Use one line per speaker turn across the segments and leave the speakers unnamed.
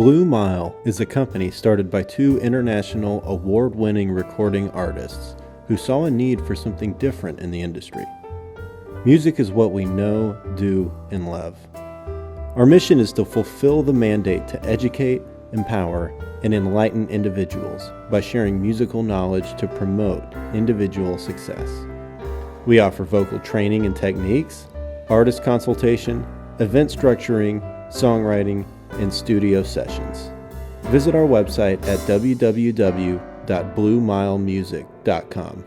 BlueMile is a company started by two international award-winning recording artists who saw a need for something different in the industry. Music is what we know, do, and love. Our mission is to fulfill the mandate to educate, empower, and enlighten individuals by sharing musical knowledge to promote individual success. We offer vocal training and techniques, artist consultation, event structuring, songwriting, and studio sessions. Visit our website at www.bluemilemusic.com.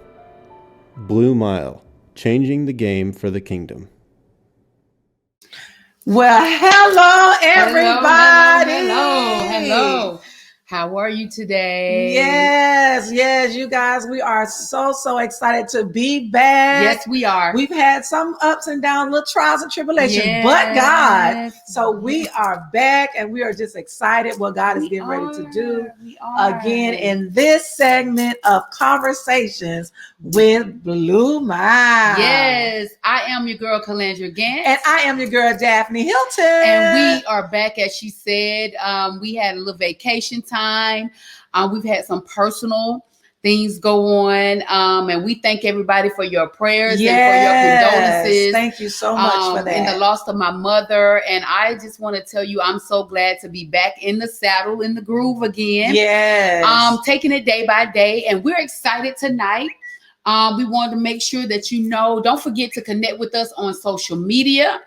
BlueMile, changing the game for the kingdom.
Well, hello, everybody.
Hello. How are you today?
Yes, you guys, we are so excited to be back.
Yes, we are.
We've had some ups and downs, little trials and tribulations, but God. So we are back and we are just excited what God is getting ready to do again in this segment of Conversations with BlueMile.
Yes, I am your girl, Calandra Gant.
And I am your girl, Daphne Hilton.
And we are back, as she said. We had a little vacation time. We've had some personal things go on. And we thank everybody for your prayers and for your condolences.
Thank you so much for that.
And the loss of my mother. And I just want to tell you, I'm so glad to be back in the saddle, in the groove again.
Yes.
Taking it day by day. And we're excited tonight. We wanted to make sure that don't forget to connect with us on social media.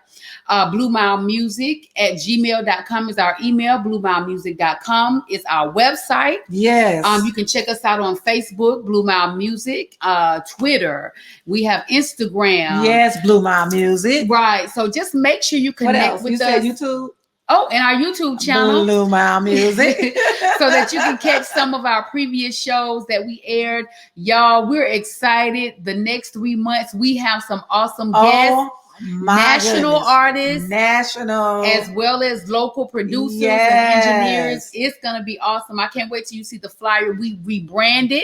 BlueMileMusic@gmail.com is our email. BlueMileMusic.com is our website.
Yes.
You can check us out on Facebook, BlueMile Music, Twitter. We have Instagram.
Yes, BlueMile Music.
Right. So just make sure you connect with us.
Said YouTube?
Oh, and our YouTube channel.
BlueMile Music.
So that you can catch some of our previous shows that we aired. Y'all, we're excited. The next 3 months, we have some awesome guests. National artists, as well as local producers and engineers. It's gonna be awesome. I can't wait till you see the flyer. We rebranded.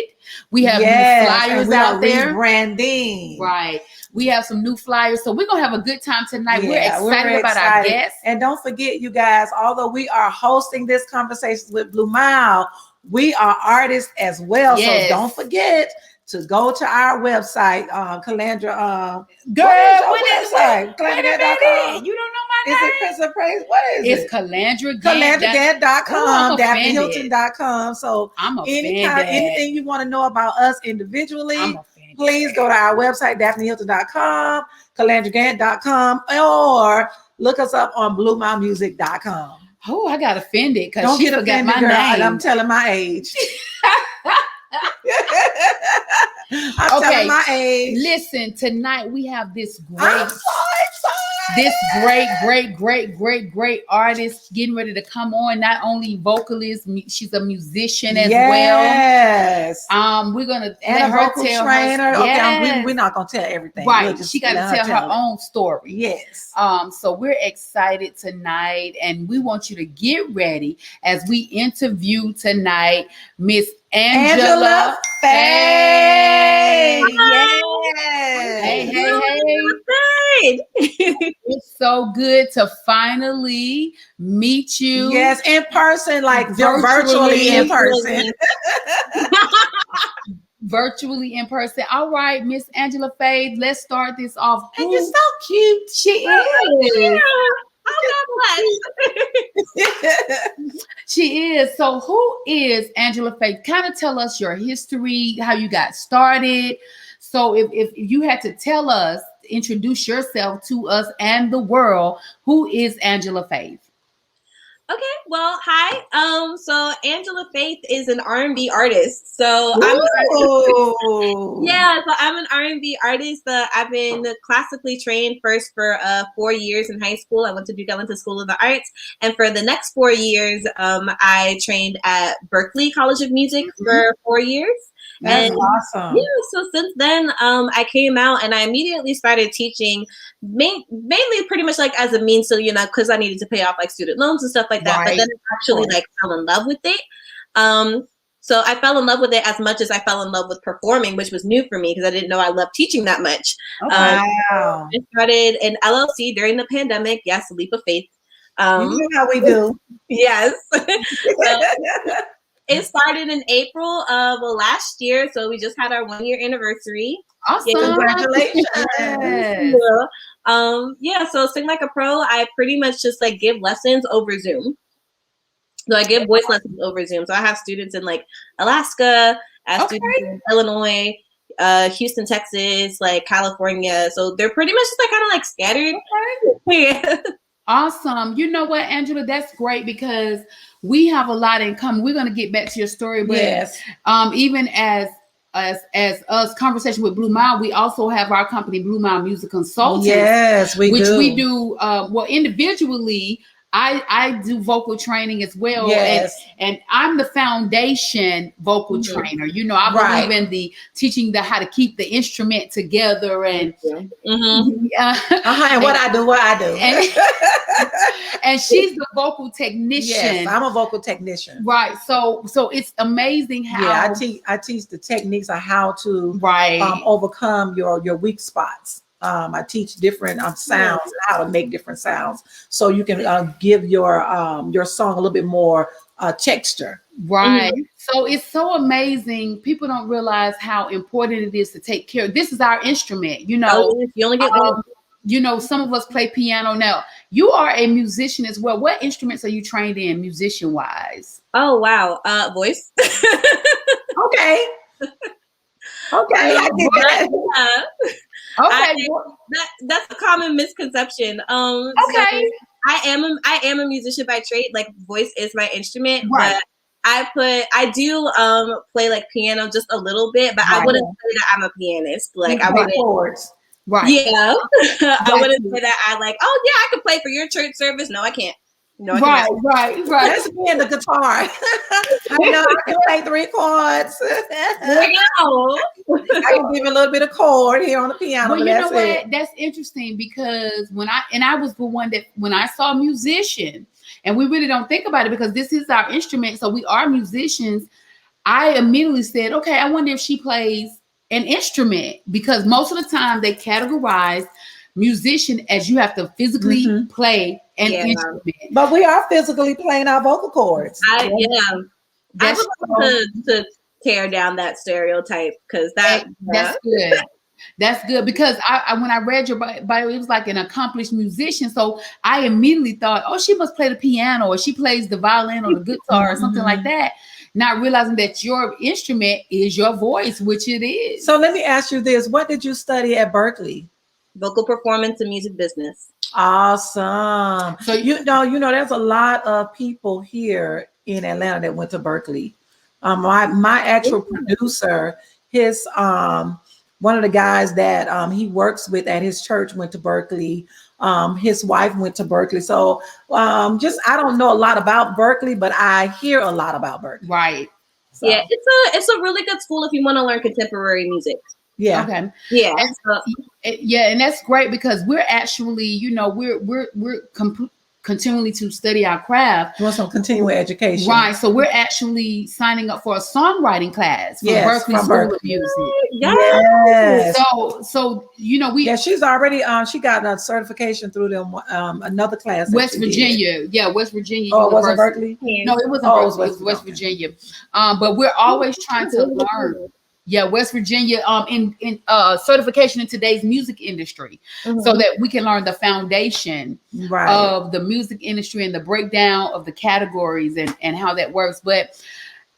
We have new flyers out there.
Rebranding.
Right. We have some new flyers. So we're gonna have a good time tonight. We're excited about our guests.
And don't forget, you guys, although we are hosting this Conversations with BlueMile, we are artists as well.
Yes.
So don't forget to go to our website, Calandra.
Girl,
what is your website?
Calandra.com. You don't know my name?
Is it Prince of Praise? What is it?
It's CalandraGant.com.
CalandraGant.com, DaphneHilton.com. So anything you want to know about us individually, please go to our website, DaphneHilton.com, CalandraGant.com, or look us up on BlueMileMusic.com.
Oh, I got offended because she forgot my name.
I'm telling my age. I'm telling my age.
Listen, tonight we have this
I'm so excited.
great artist getting ready to come on. Not only vocalist, she's a musician as well. We're gonna let her tell
trainer.
Her.
Okay, we're not gonna tell everything.
Right, she got to tell her own story.
Yes.
So we're excited tonight, and we want you to get ready as we interview tonick Miss Angela Faye.
Yes.
Hey. It's so good to finally meet you.
Yes, in person, like virtually in person.
Virtually in person. All right, Miss Angela Faye, let's start this off.
And you're so cute.
She is. She is. So who is Angela Faye? Kind of tell us your history, how you got started. So if you had to tell us, introduce yourself to us and the world, who is Angela Faye?
Okay, well, hi. So Angela Faith is an R&B artist. So I'm an R&B artist. I've been classically trained first for 4 years in high school. I went to School of the Arts, and for the next 4 years, I trained at Berkeley College of Music for 4 years.
That's awesome.
Yeah, so since then, I came out and I immediately started teaching, mainly pretty much like as a means to, because I needed to pay off like student loans and stuff like that. Right. But then I actually fell in love with it. So I fell in love with it as much as I fell in love with performing, which was new for me because I didn't know I loved teaching that much.
Oh, wow.
I started an LLC during the pandemic. Yes, a leap of faith.
You know how we do.
Yes. It started in April of last year, so we just had our 1-year anniversary.
Awesome!
Yeah,
congratulations!
Yeah. So Sing Like a Pro, I pretty much just like give lessons over Zoom. So I give voice lessons over Zoom. So I have students in like Alaska, I have students in Illinois, Houston, Texas, like California. So they're pretty much just like kind of like scattered. Yeah.
Awesome. You know what, Angela? That's great because we have a lot in common. We're going to get back to your story, but even as us conversation with BlueMile, we also have our company BlueMile Music Consultants.
Yes, we
do. Well, individually, I do vocal training as well.
Yes.
And I'm the foundation vocal trainer. You know, I believe in the teaching how to keep the instrument together and
and what I do.
And she's the vocal technician.
Yes, I'm a vocal technician.
Right. So it's amazing how
I teach the techniques of how to overcome your weak spots. I teach different sounds, how to make different sounds, so you can give your song a little bit more texture.
Right. So it's so amazing. People don't realize how important it is to take care. This is our instrument. You know,
you only get one.
You know, some of us play piano. Now, you are a musician as well. What instruments are you trained in, musician wise?
Oh wow, voice.
Okay. Okay, I get that.
Okay,
that's a common misconception.
Okay,
so I am a musician by trade. Like voice is my instrument,
right.
But I do play like piano just a little bit, but I wouldn't say that I'm a pianist. Like I wouldn't.
Chords.
Right.
Yeah. I wouldn't say that I like, oh yeah, I can play for your church service. No, I can't. No,
right.
That's me and the guitar. I know I can play 3 chords. I can give a little bit of chord here on the piano.
Well, you know what? That's interesting because I was the one that when I saw musician, and we really don't think about it because this is our instrument, so we are musicians. I immediately said, okay, I wonder if she plays an instrument, because most of the time they categorize musician as you have to physically play an instrument.
But we are physically playing our vocal cords.
I would love to tear down that stereotype because that's
good. That's good because I when I read your bio, it was like an accomplished musician. So I immediately thought, oh, she must play the piano or she plays the violin or the guitar or something like that. Not realizing that your instrument is your voice, which it is.
So let me ask you this. What did you study at Berkeley?
Vocal performance and music business.
Awesome. So you know, there's a lot of people here in Atlanta that went to Berkeley. My actual producer, his one of the guys that he works with at his church went to Berkeley. His wife went to Berkeley. So I don't know a lot about Berkeley, but I hear a lot about Berkeley.
Right.
So. Yeah, it's a really good school if you want to learn contemporary music.
Yeah.
Okay.
Yeah.
And that's great because we're actually, we're continually to study our craft.
You want some continuing education.
Right. So we're actually signing up for a songwriting class for Berkeley School of Music.
Yes.
So
she's already she got a certification through them another class.
West Virginia. Yeah, West Virginia.
Oh, it wasn't Berkeley?
No, it wasn't Berkeley. It was West Virginia. But we're always trying to learn. Yeah, West Virginia in certification in today's music industry, so that we can learn the foundation of the music industry and the breakdown of the categories and how that works. But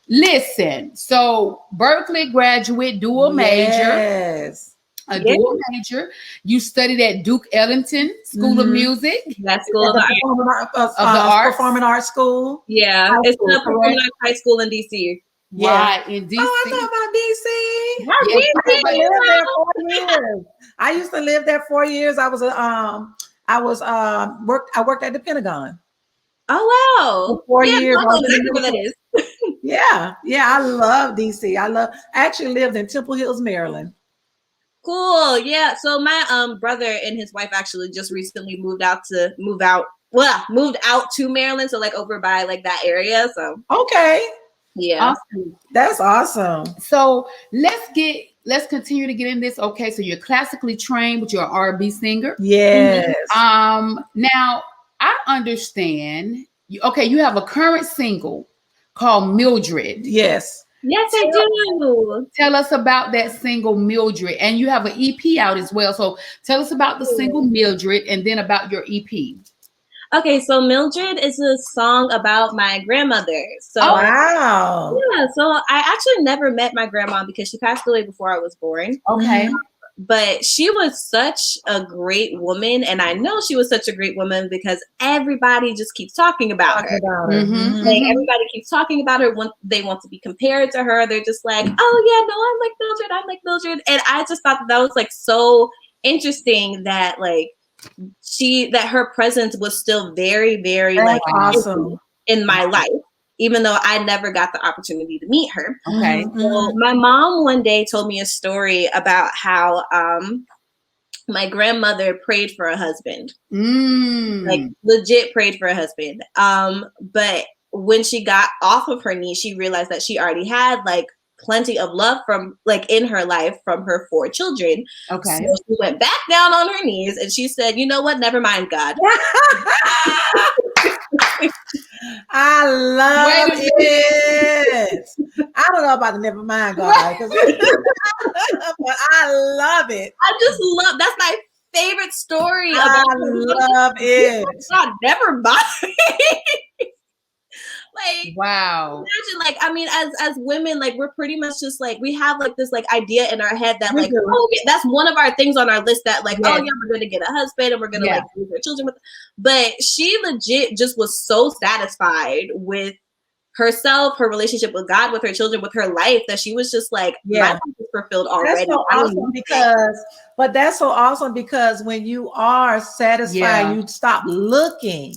listen, so Berkeley graduate, dual major. Dual major. You studied at Duke Ellington School of Music.
That's School of the
Arts.
Performing Arts School.
Yeah, it's the Performing Arts High School in DC.
Yeah. Right, in DC.
Oh, I know about DC. I used to live there 4 years. I worked at the Pentagon.
Oh wow!
For 4 years.
Yeah,
I love DC. I actually lived in Temple Hills, Maryland.
Cool. Yeah. So my brother and his wife actually just recently moved out to Maryland. So like over by like that area. So
okay.
Yeah.
Awesome.
That's awesome.
So let's continue to get in this. Okay, so you're classically trained, but you're an R&B singer.
Yes.
Now I understand. Okay, you have a current single called Mildred.
Yes.
Yes, I do.
Tell us about that single Mildred. And you have an EP out as well. So tell us about the single Mildred and then about your EP.
Okay, so Mildred is a song about my grandmother. So
wow.
Yeah, so I actually never met my grandma because she passed away before I was born.
Okay.
But she was such a great woman, and I know she was such a great woman because everybody just keeps talking about her. Like everybody keeps talking about her. They want to be compared to her. They're just like, oh yeah, no, I'm like Mildred. I'm like Mildred. And I just thought that was like so interesting that like that her presence was still very, very like
awesome
in my life, even though I never got the opportunity to meet her.
Okay.
So my mom one day told me a story about how my grandmother prayed for a husband. Like legit prayed for a husband. But when she got off of her knee, she realized that she already had like plenty of love from like in her life from her 4 children.
Okay.
So she went back down on her knees and she said, you know what? Never mind, God.
I love it. I don't know about the never mind, God, but I love it.
I just love that's my favorite story.
I love it.
God, never mind. Like
wow.
Imagine like I mean as women like we're pretty much just like we have like this like idea in our head that like oh yeah, that's one of our things on our list that like oh yeah we're gonna get a husband and we're gonna like raise our children with, but she legit just was so satisfied with herself, her relationship with God, with her children, with her life that she was just like my life is fulfilled already.
That's so awesome that's so awesome because when you are satisfied, you stop looking.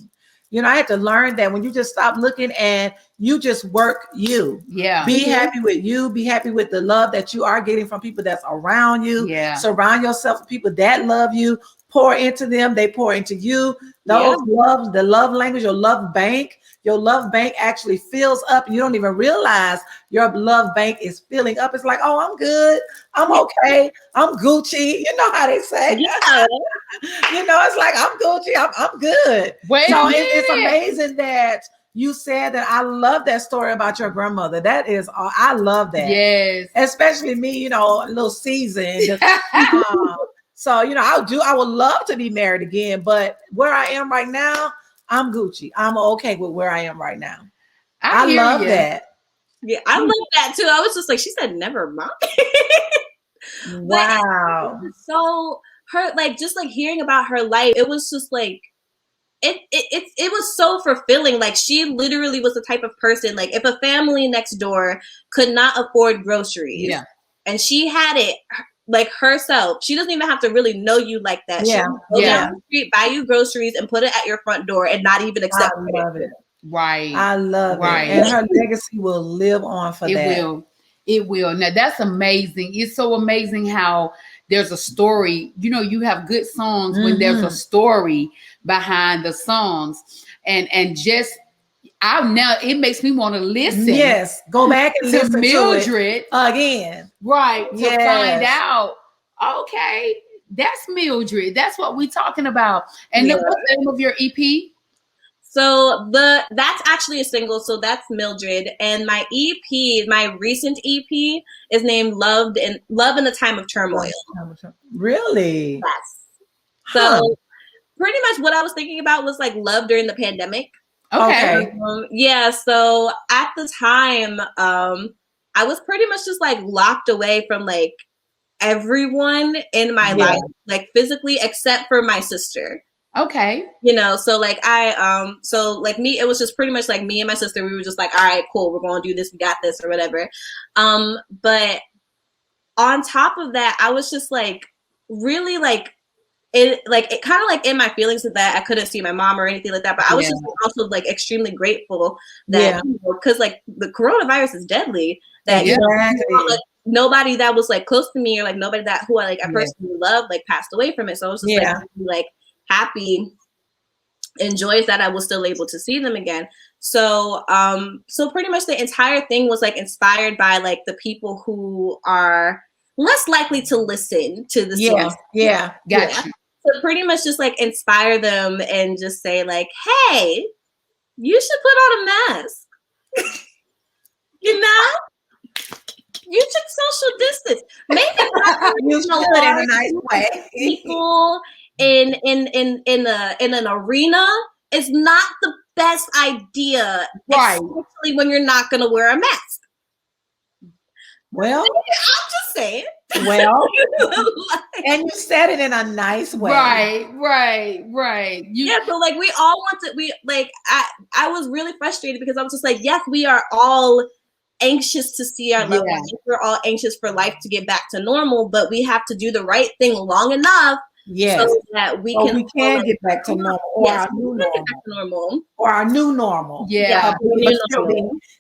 You know, I had to learn that when you just stop looking and you just work you.
Yeah.
Be happy with you. Be happy with the love that you are getting from people that's around you.
Yeah.
Surround yourself with people that love you. Pour into them. They pour into you. Those loves, the love language, your love bank actually fills up. You don't even realize your love bank is filling up. It's like, oh, I'm good. I'm okay. I'm Gucci. You know how they say.
Yeah.
You know, it's like I'm Gucci. I'm good. It's amazing that you said that. I love that story about your grandmother. That is, I love that.
Yes.
Especially me, you know, a little seasoned. So, you know, I would love to be married again, but where I am right now, I'm Gucci. I'm okay with where I am right now. I love that.
Yeah, I love that too. I was just like, she said, never mind.
Wow.
So her, like, just like hearing about her life, it was just like, it was so fulfilling. Like she literally was the type of person, like if a family next door could not afford groceries and she had it like herself, she doesn't even have to really know you like that. She can go down the street, buy you groceries and put it at your front door and not even accept it.
I love it.
Right.
I love it. And her legacy will live on for that.
It will. Now that's amazing. It's so amazing how there's a story. You know, you have good songs when there's a story behind the songs. And just now it makes me want to listen.
Yes. Go back and listen to
Mildred
again.
Right. To find out, okay, that's Mildred. That's what we're talking about. And then what's the name of your EP?
So that's actually a single. So that's Mildred. And my EP, my recent EP is named Love in a Time of Turmoil.
Really?
Yes. So pretty much what I was thinking about was like love during the pandemic.
Okay.
So at the time, I was pretty much just like locked away from like everyone in my life, like physically, except for my sister.
Okay.
You know, so like me, it was just pretty much like me and my sister, we were just like, all right, cool, we're going to do this. We got this or whatever. But on top of that, I was just like, really like, it kind of like in my feelings that I couldn't see my mom or anything like that. But I was just also like extremely grateful that, because like the coronavirus is deadly, that you know, like, nobody that was like close to me or like nobody that who I personally loved like passed away from it. So I was just like happy and joyous that I was still able to see them again. So so pretty much the entire thing was like inspired by like the people who are less likely to listen to the songs.
Gotcha.
to pretty much just like inspire them and just say like, hey, you should put on a mask. You know? You should social distance. Maybe not
you should in a nice way.
People in an arena is not the best idea,
right?
Especially when you're not going to wear a mask.
Well,
I'm just saying.
Well, and you said it in a nice way.
Right.
Yeah, but like we all want to. I was really frustrated because I was just like, yes, we are all anxious to see our loved ones. We're all anxious for life to get back to normal, but we have to do the right thing long enough.
Yes,
so that we can
get back to normal, or our new normal.
Yeah,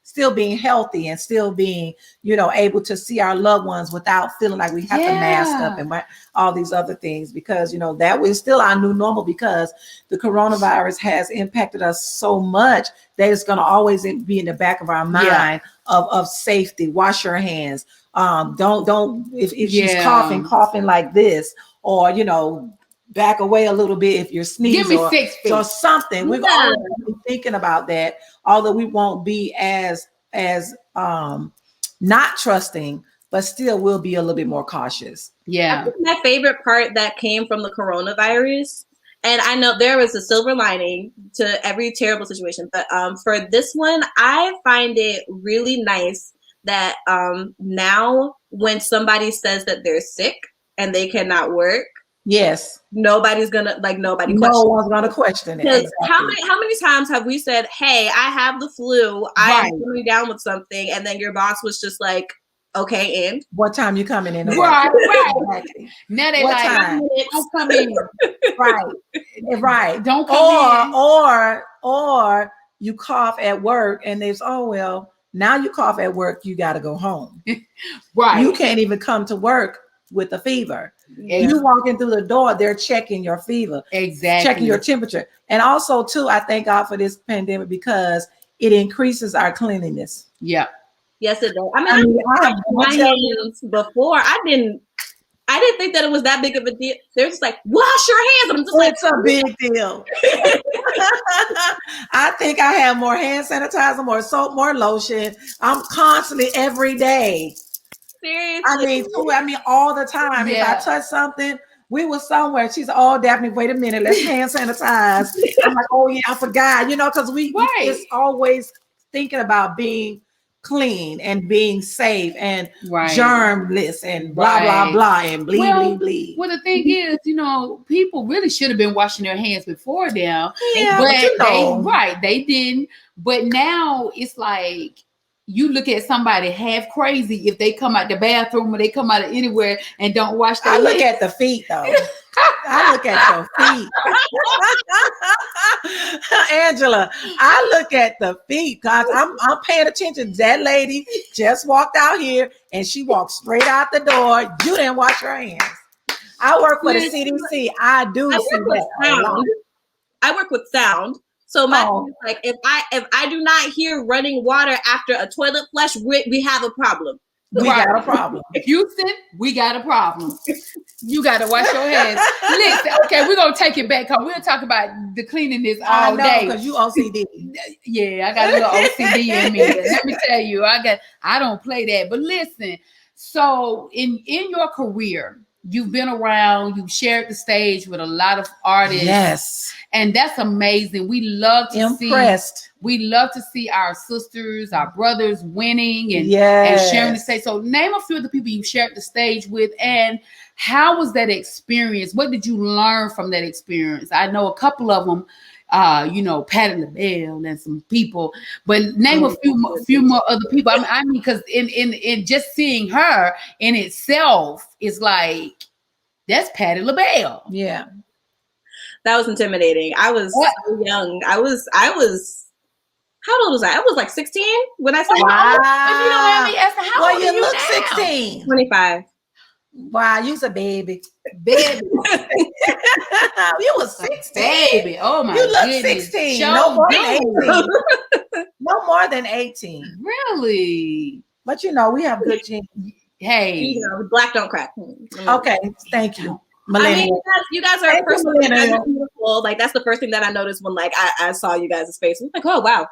still being healthy and still being, able to see our loved ones without feeling like we have to mask up and all these other things, because that was still our new normal, because the coronavirus has impacted us so much that it's going to always be in the back of our mind of safety. Wash your hands. Don't if she's coughing like this, or back away a little bit if you're sneezing.
Give me 6 feet
or something. We've always been thinking about that, although we won't be as not trusting, but still we'll be a little bit more cautious.
Yeah.
I think my favorite part that came from the coronavirus, and I know there was a silver lining to every terrible situation, but for this one, I find it really nice that now when somebody says that they're sick and they cannot work, nobody's gonna no one's
gonna question it.
Exactly. How many times have we said, hey, I have the flu, I'm coming down with something, and then your boss was just like, okay, and
what time you coming in?
Right. Exactly. Now they don't come in.
right.
Don't come in.
Or you cough at work and they say, oh well, now you cough at work, you got to go home.
Right.
You can't even come to work with a fever. You walking through the door, they're checking your fever, checking your temperature. And also too, I thank God for this pandemic because it increases our cleanliness.
Yeah.
Yes, it does. I mean I have my hands before. I didn't think that it was that big of a deal. They're just like, wash your hands. And I'm just
it's a big deal. I think I have more hand sanitizer, more soap, more lotion. I'm constantly every day.
Seriously.
I mean, all the time. If I touch something, we were somewhere. She's Daphne, wait a minute, let's hand sanitize. I'm like, oh yeah, I forgot, because we it's always thinking about being clean and being safe and germless and blah blah blah and bleed.
Well, the thing is, people really should have been washing their hands before now.
Yeah,
but they didn't. But now it's like, you look at somebody half crazy if they come out the bathroom or they come out of anywhere and don't wash their hands.
I look at the feet though. I look at your feet. Angela, I look at the feet because I'm paying attention. That lady just walked out here and she walked straight out the door. You didn't wash your hands. I work for the CDC. I do see that.
I work with sound. So my thing is like, if I do not hear running water after a toilet flush, we have a problem.
We got a problem.
Houston, we got a problem. You got to wash your hands. Listen, okay, we're going to take it back. We'll talk about the cleanliness all day.
Because you OCD.
Yeah, I got a little OCD in me. Let me tell you, I don't play that. But listen, so in your career, you've been around, you've shared the stage with a lot of artists.
Yes.
And that's amazing. We love to see our sisters, our brothers winning and sharing the stage. So name a few of the people you shared the stage with, and how was that experience? What did you learn from that experience? I know a couple of them, Patti LaBelle and some people, but name a few more other people. I mean, because in just seeing her in itself is like, that's Patti LaBelle.
Yeah.
That was intimidating. I was so young. I was how old was I? I was like 16 when I started.
Wow.
How
you look 16.
25.
Wow, you's a baby. You was 16.
Baby. Oh my goodness.
You look 16. No more than 18. No more than 18.
Really?
But we have good genes.
Hey.
Black don't crack.
Okay, thank you.
I mean, you guys are personally beautiful. Like that's the first thing that I noticed when like I saw you guys' face. I'm like, oh wow,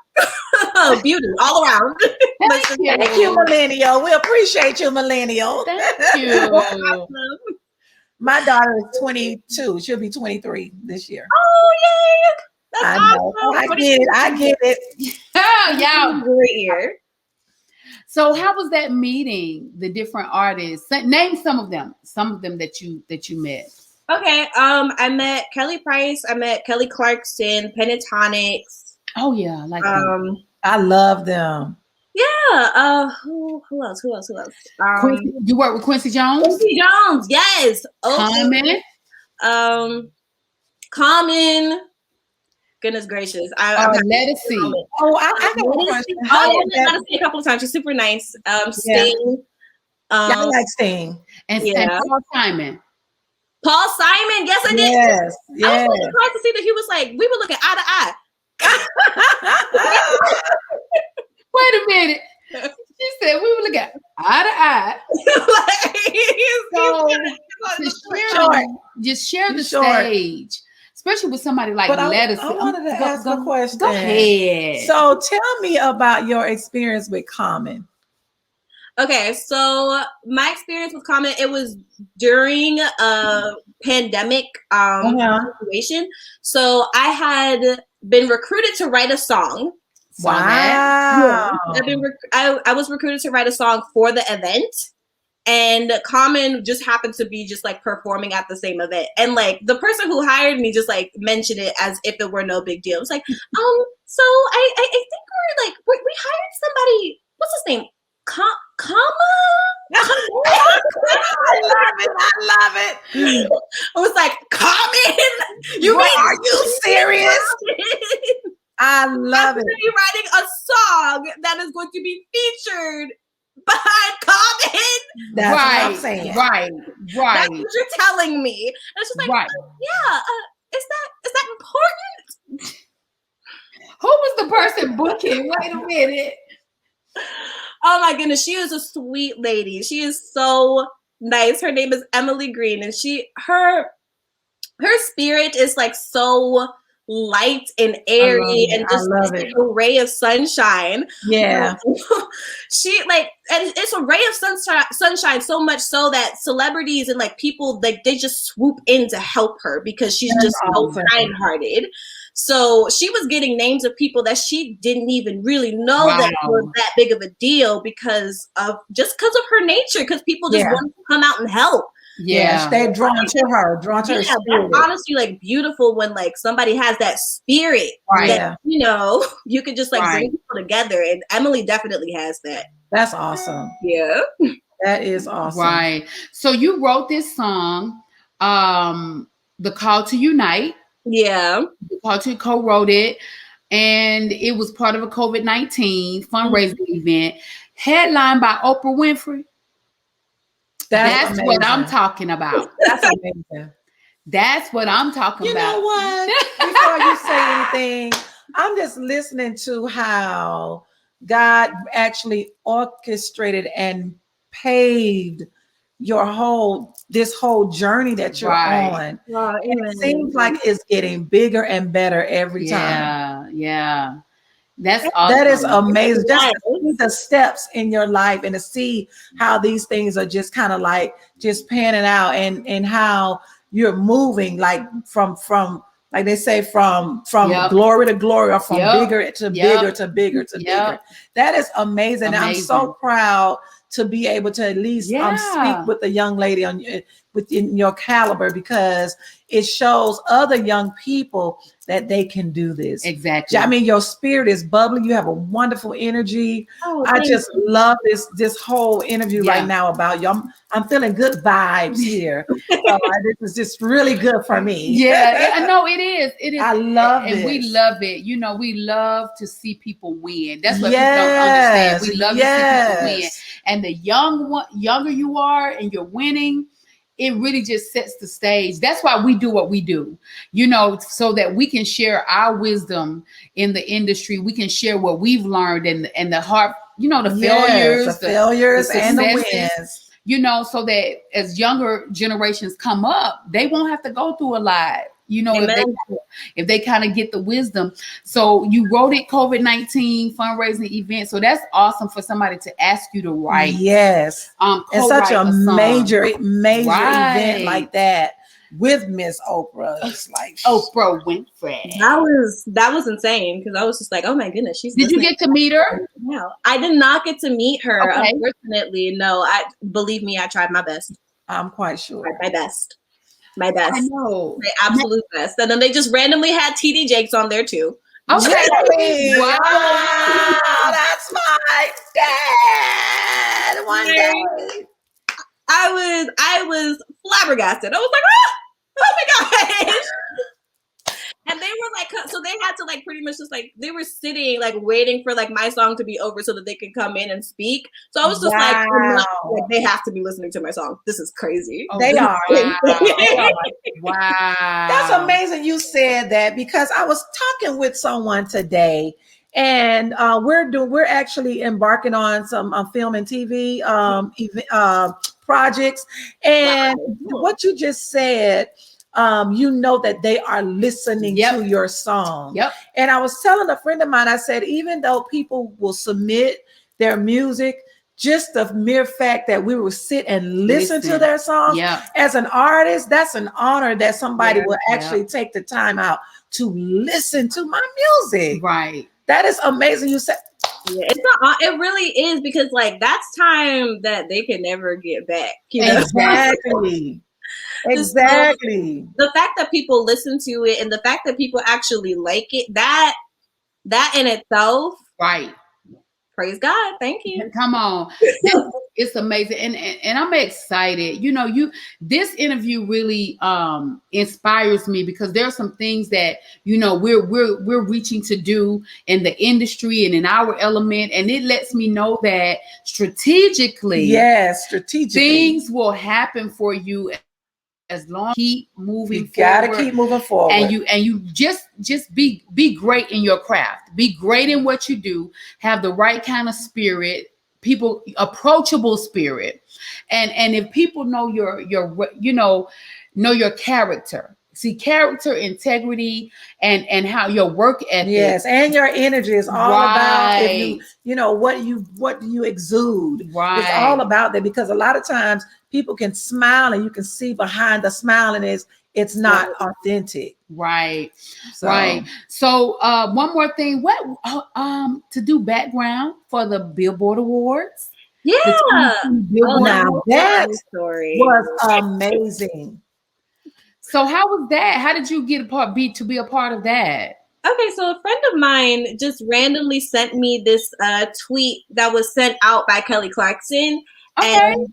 beauty all around.
Thank you, millennial. We appreciate you, millennial.
Thank you.
My daughter is 22. She'll be 23 this year.
Oh yay! That's awesome.
I get it.
Oh, yeah,
great year.
So how was that meeting the different artists? Name some of them that you met.
Okay. I met Kelly Price. I met Kelly Clarkson, Pentatonics.
Oh yeah, I like them.
I love them.
Yeah. Who else?
You work with Quincy Jones?
Quincy Jones, yes. Common. Goodness gracious.
Let us see.
I got a question.
I met Sting a couple of times. She's super nice. Sting.
I like Sting.
And Paul Simon.
Paul Simon, yes, I did.
Yes.
I was surprised to see that he was like, we were looking eye to eye.
Wait a minute. She said we were looking eye to eye. Just share the stage. Especially with somebody like Lettuce.
I wanted to ask a question.
Go ahead.
So tell me about your experience with Common.
Okay, so my experience with Common, it was during a pandemic situation. So I had been recruited to write a song.
Wow.
I was recruited to write a song for the event. And Common just happened to be just like performing at the same event. And like the person who hired me just like mentioned it as if it were no big deal. It's like, so I think we hired somebody, what's his name? Comma?
I love it.
I was like, Common?
Are you serious? I love it.
I'm going to be writing a song that is going to be featured behind Common.
That's what I'm saying.
Right.
That's what you're telling me. And it's just like, yeah. Is that important?
Who was the person booking? Wait a minute.
Oh my goodness, she is a sweet lady. She is so nice. Her name is Emily Green, and her spirit is like so light and airy and just like a ray of sunshine.
Yeah.
She like, and it's a ray of sunshine so much so that celebrities and like people, like they just swoop in to help her because she's just so kind-hearted. So she was getting names of people that she didn't even really know that was that big of a deal because of her nature, because people just want to come out and help.
Yeah, they're drawn to her spirit.
That's honestly like beautiful when like somebody has that spirit that you can just like bring people together, and Emily definitely has that.
That's awesome.
Yeah,
that is awesome.
Right. So you wrote this song, "The Call to Unite."
Yeah,
The Call to co-wrote it, and it was part of a COVID-19 fundraising event, headlined by Oprah Winfrey. That's what I'm talking about.
That's amazing.
That's what I'm talking about.
You know what? Before you say anything, I'm just listening to how God actually orchestrated and paved this whole journey that you're on.
Wow,
it seems like it's getting bigger and better every time.
Yeah. That's awesome.
That is amazing. Just to see the steps in your life and to see how these things are just kind of like just panning out and how you're moving like from like they say from glory to glory, or from bigger to bigger to bigger to bigger. That is amazing. And I'm so proud to be able to at least speak with a young lady within your caliber, because it shows other young people that they can do this.
Exactly.
I mean, your spirit is bubbly. You have a wonderful energy. I just love this whole interview right now about you. I'm feeling good vibes here. So this is just really good for me.
Yeah, I know it is. It is.
I love it.
And we love it. You know, we love to see people win. That's what people don't understand. We love to see people win. And the younger you are and you're winning, it really just sets the stage. That's why we do what we do, you know, so that we can share our wisdom in the industry. We can share what we've learned and the hard, you know, the failures,
the failures and the wins.
you know, so that as younger generations come up, they won't have to go through a lot. You know, if they kind of get the wisdom. So you wrote it COVID-19 fundraising event. So that's awesome for somebody to ask you to write.
Yes. It's such a major event like that with Miss Oprah. It's like
Oprah Winfrey.
That was insane because I was just like, oh my goodness,
Did you get to meet her?
No, I did not get to meet her. Okay. Unfortunately, no. Believe me, I tried my best.
I'm quite sure.
My best. My best.
I know.
My absolute best. And then they just randomly had TD Jakes on there too.
Okay. Wow. That's my dad. One day.
I was flabbergasted. I was like, oh my gosh. And they were like, so they had to like pretty much just like, they were sitting like waiting for like my song to be over so that they could come in and speak. So I was just like, they have to be listening to my song. This is crazy.
Oh, they are.
Wow.
That's amazing you said that because I was talking with someone today and we're actually embarking on some film and TV projects. And what you just said, you know that they are listening to your song.
Yep.
And I was telling a friend of mine, I said, even though people will submit their music, just the mere fact that we will sit and listen to their songs as an artist, that's an honor that somebody will actually take the time out to listen to my music.
Right.
That is amazing. You said,
it really is because like that's time that they can never get back. You know?
Exactly. Exactly.
The fact that people listen to it and the fact that people actually like it, that in itself,
right?
Praise God. Thank you.
Come on. It's amazing. And I'm excited. You know, this interview really inspires me because there are some things that, you know, we're reaching to do in the industry and in our element. And it lets me know that strategically things will happen for you as long as you keep moving forward.
Gotta keep moving forward.
And you just be great in your craft. Be great in what you do. Have the right kind of spirit, approachable spirit. And if people know your character. See, character, integrity, and how your work ethic.
Yes, and your energy is all about if what you exude.
Right.
It's all about that because a lot of times people can smile and you can see behind the smile and it's not authentic.
Right. Right. So one more thing, to do background for the Billboard Awards.
Yeah.
Now that story was amazing.
So how was that? How did you get to be a part of that?
Okay, so a friend of mine just randomly sent me this tweet that was sent out by Kelly Clarkson.
Okay.
And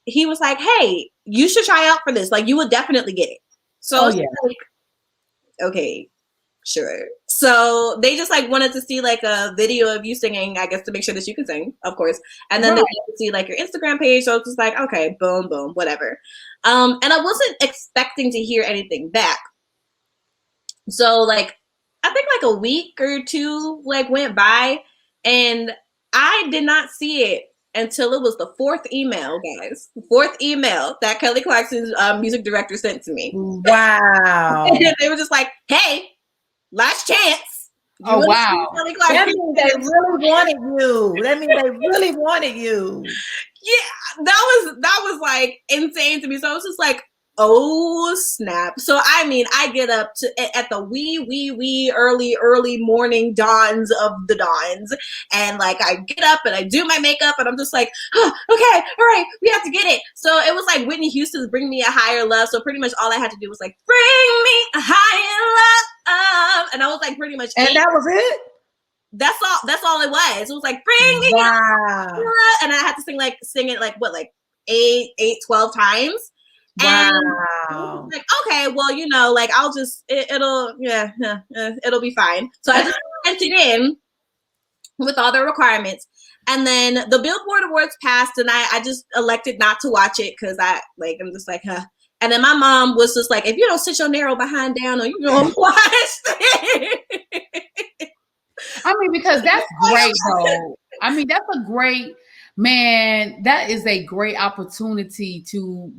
he was like, hey, you should try out for this. Like, you will definitely get it. So like, okay, sure. So they just like wanted to see like a video of you singing, I guess, to make sure that you can sing, of course. And then they wanted to see like your Instagram page. So it's just like, okay, boom, boom, whatever. And I wasn't expecting to hear anything back. So like, I think like a week or two like went by and I did not see it until it was the fourth email, guys. Fourth email that Kelly Clarkson's music director sent to me.
Wow.
And they were just like, hey, last chance.
Oh, wow.
That means they really wanted you. That means they really wanted you.
Yeah, that was like insane to me. So I was just like, oh snap. So I mean, I get up at the wee early morning dawns of the dawns, and like I get up and I do my makeup and I'm just like, oh, okay, all right, we have to get it. So it was like Whitney Houston's Bring Me a Higher Love. So pretty much all I had to do was like, bring me a higher love. And I was like pretty much
and that was it.
That's all it was. It was like, bring me a higher love. And I had to sing it like 12 times.
Wow.
And like, okay, well, you know, like I'll just it'll be fine. So I just sent it in with all the requirements. And then the Billboard Awards passed and I just elected not to watch it because I'm just like, huh. And then my mom was just like, if you don't sit your narrow behind down or you don't watch it.
I mean, because that's great though. I mean, that's a great Man, that is a great opportunity to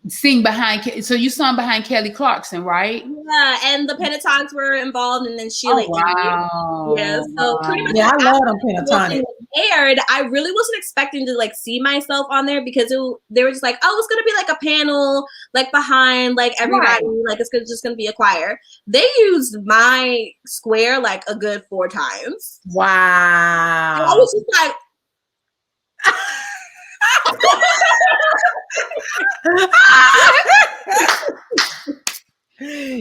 sing behind. So you sung behind Kelly Clarkson, right?
Yeah, and the Pentatonics were involved, and then Sheila.
Oh, wow.
Yeah, so pretty much.
Yeah, I love them Pentatonics.
Aired, I really wasn't expecting to like see myself on there because they were just like, oh, it's gonna be like a panel, like behind like everybody, like it's just gonna be a choir. They used my square like a good 4 times.
Wow.
And I was just like.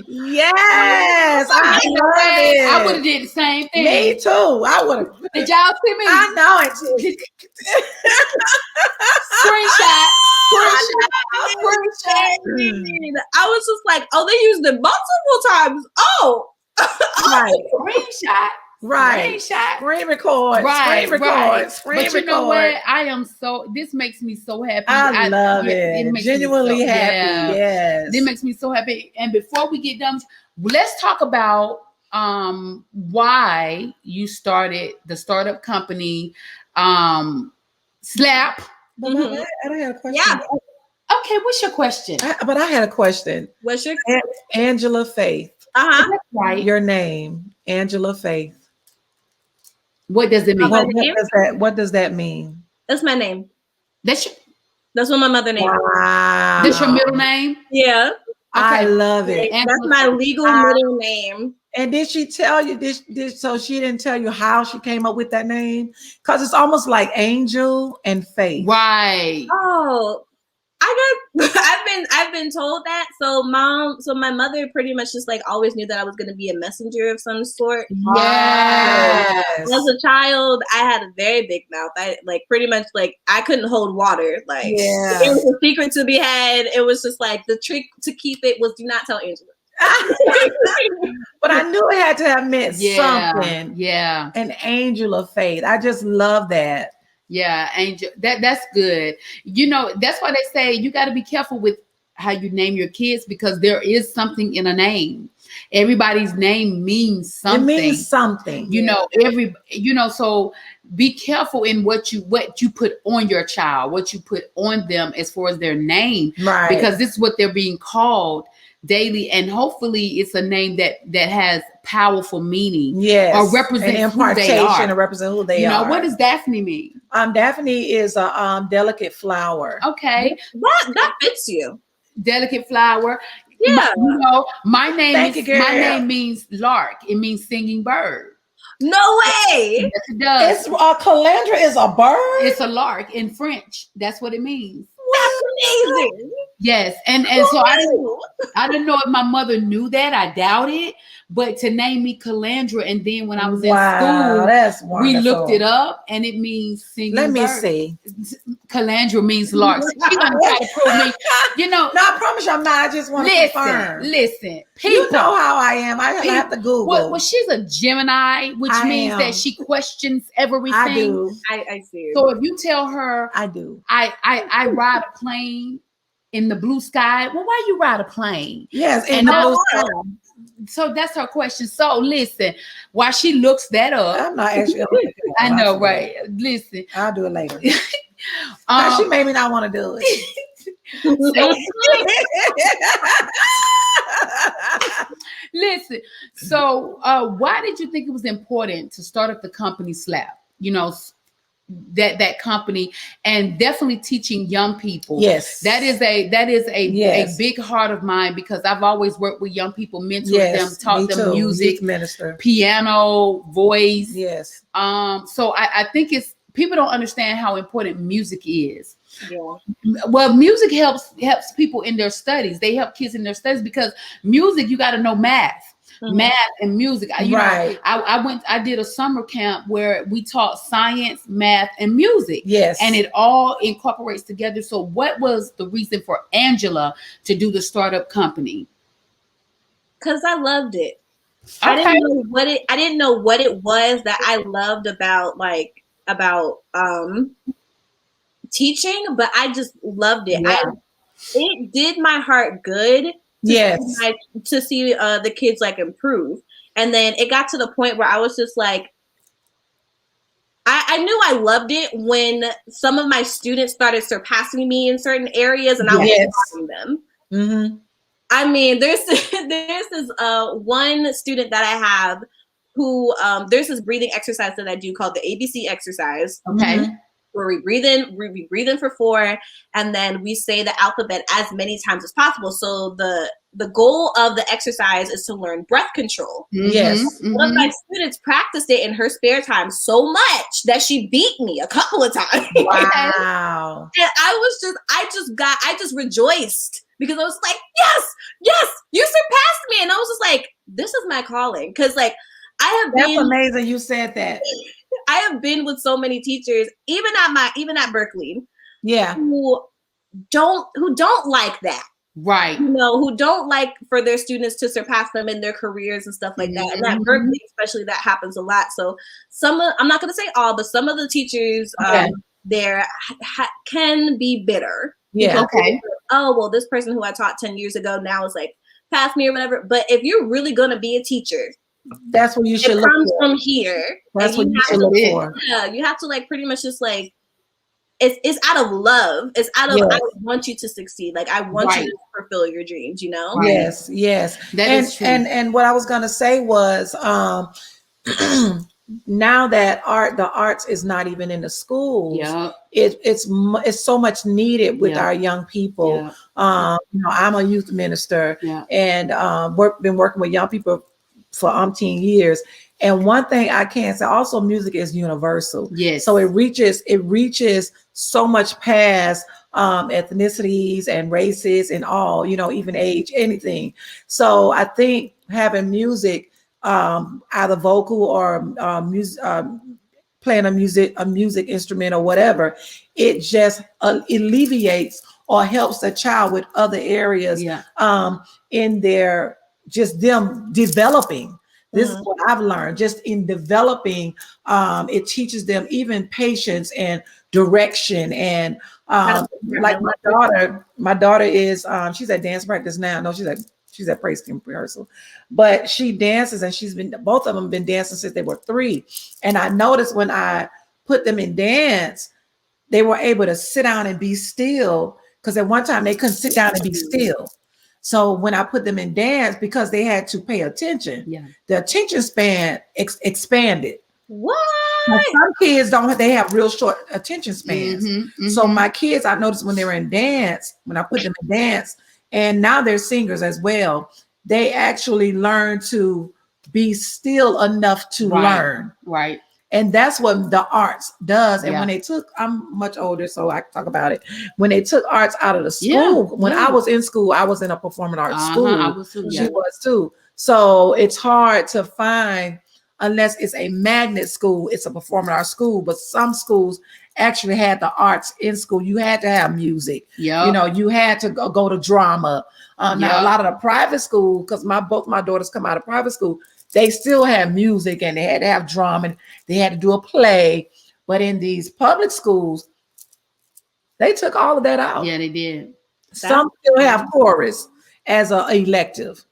Yes, I love it.
I would have did the same thing.
Me too. I would have.
Did y'all see me?
I know it.
Screenshot.
I was just like, oh, they used it multiple times. Oh,
right.
Screenshot.
Right. Screen record.
Right.
Screen record. Screen
but you
record.
know what? This makes me so happy.
I love it.
Makes
Genuinely
me so,
happy.
Yeah.
Yes.
It makes me so happy. And before we get done, let's talk about why you started the startup company, Slap.
But I had a question.
Yeah.
Okay, what's your question?
But I had a question.
What's your
Angela Faith?
That's right.
Your name, Angela Faith.
What does it mean?
What does that mean?
That's my name.
That's
what my mother named.
Wow.
This your middle name?
Yeah.
Okay.
I love it.
That's my legal middle name.
And did she tell you this? So she didn't tell you how she came up with that name? Because it's almost like Angel and Faith.
Right.
Oh, I've been told that. So my mother pretty much just like always knew that I was going to be a messenger of some sort.
Yes.
As a child, I had a very big mouth. I like pretty much like I couldn't hold water. Like it was a secret to be had. It was just like the trick to keep it was do not tell Angela.
But I knew it had to have meant something.
Yeah.
An angel of faith. I just love that.
Yeah, Angel. That's good. You know, that's why they say you got to be careful with how you name your kids because there is something in a name. Everybody's name means something.
It means something.
So be careful in what you put on your child, what you put on them as far as their name.
Right.
Because this is what they're being called daily, and hopefully it's a name that has powerful meaning.
Yes.
Or represents who they are.
And represent who they are.
What does Daphne mean?
Daphne is a delicate flower.
Okay.
That fits you.
Delicate flower.
Yeah.
My name means lark. It means singing bird.
No way.
Yes, it does.
It's calandra is a bird.
It's a lark in French. That's what it means.
That's amazing.
Yes, and so I didn't know if my mother knew that. I doubt it. But to name me Calandra, and then when I was in school,
that's wonderful.
We looked it up, and it means singing.
Let me
bird.
see.
Calandra means larks. She gonna try to prove me. No,
I promise you, I'm not. I just want to confirm.
Listen, people,
you know how I am. I have to Google.
Well, she's a Gemini, which means that she questions everything.
I do.
I see.
So if you tell her,
I do.
I ride a plane in the blue sky. Well, why you ride a plane?
Yes, in the blue sky.
So that's her question. So listen, while she looks that up,
I'm not actually.
I know, right? Listen,
I'll do it later. She made me not want to do it.
Listen. So, why did you think it was important to start up the company Slap? That company, and definitely teaching young people.
Yes,
that is a big heart of mine because I've always worked with young people, mentored them, taught them music,
minister,
piano, voice.
Yes.
So I think people don't understand how important music is.
Yeah.
Well, music helps people in their studies. They help kids in their studies because music, you got to know math. Mm-hmm. Math and music. I did a summer camp where we taught science, math, and music. Yes. And it all incorporates together. So what was the reason for Angela to do the startup company?
Because I loved it.
Okay.
I didn't know what it was that I loved about teaching, but I just loved it.
Yeah.
It did my heart good. To see the kids like improve. And then it got to the point where I was just like, I knew I loved it when some of my students started surpassing me in certain areas, and I was following them.
Mm-hmm.
I mean, there's this one student that I have who there's this breathing exercise that I do called the ABC exercise.
Okay.
Mm-hmm.
Where we breathe in for 4, and then we say the alphabet as many times as possible. So the goal of the exercise is to learn breath control.
Yes.
One of my students practiced it in her spare time so much that she beat me a couple of times.
Wow.
And I just rejoiced because I was like, yes, you surpassed me. And I was just like, this is my calling. Because like
That's amazing you said that.
I have been with so many teachers, even at Berkeley, who don't like that.
Right.
You know, who don't like for their students to surpass them in their careers and stuff like that. And at Berkeley, especially, that happens a lot. So I'm not going to say all, but some of the teachers there can be bitter.
Yeah.
Okay.
Oh, well, this person who I taught 10 years ago now is like past me or whatever. But if you're really going to be a teacher,
that's what you should look for. It
comes from here.
That's what you should look for.
Yeah, you have to like pretty much just like it's out of love. It's out of I want you to succeed. Like I want you to fulfill your dreams, you know?
Right. Yes. That is true. And what I was gonna say was now that the arts is not even in the schools, it's so much needed with our young people. You know, I'm a youth minister and been working with young people for umpteen years. And one thing I can say also, music is universal.
Yes.
So it reaches so much past ethnicities and races and all, you know, even age, anything. So I think having music, either vocal or music, playing a music instrument or whatever, it just alleviates or helps the child with other areas in their just them developing. This is what I've learned just in developing. It teaches them even patience and direction. And like my daughter is, she's at dance practice now. No, she's at praise team rehearsal, but she dances and both of them been dancing since they were 3. And I noticed when I put them in dance, they were able to sit down and be still. Because at one time they couldn't sit down and be still. So when I put them in dance, because they had to pay attention, the attention span expanded.
What?
Now, some kids they have real short attention spans. So my kids, I noticed when they were in dance, when I put them in dance, and now they're singers as well, they actually learn to be still enough to learn.
Right.
And that's what the arts does. And when they took, I'm much older, so I talk about it. When they took arts out of the school, when I was in school, I was in a performing arts school.
I was too,
She was too. So it's hard to find, unless it's a magnet school, it's a performing arts school. But some schools actually had the arts in school. You had to have music. You know, you had to go to drama. Now a lot of the private school, because both my daughters come out of private school, they still have music and they had to have drama and they had to do a play. But in these public schools, they took all of that out.
Yeah, they did.
Some still have chorus as an elective.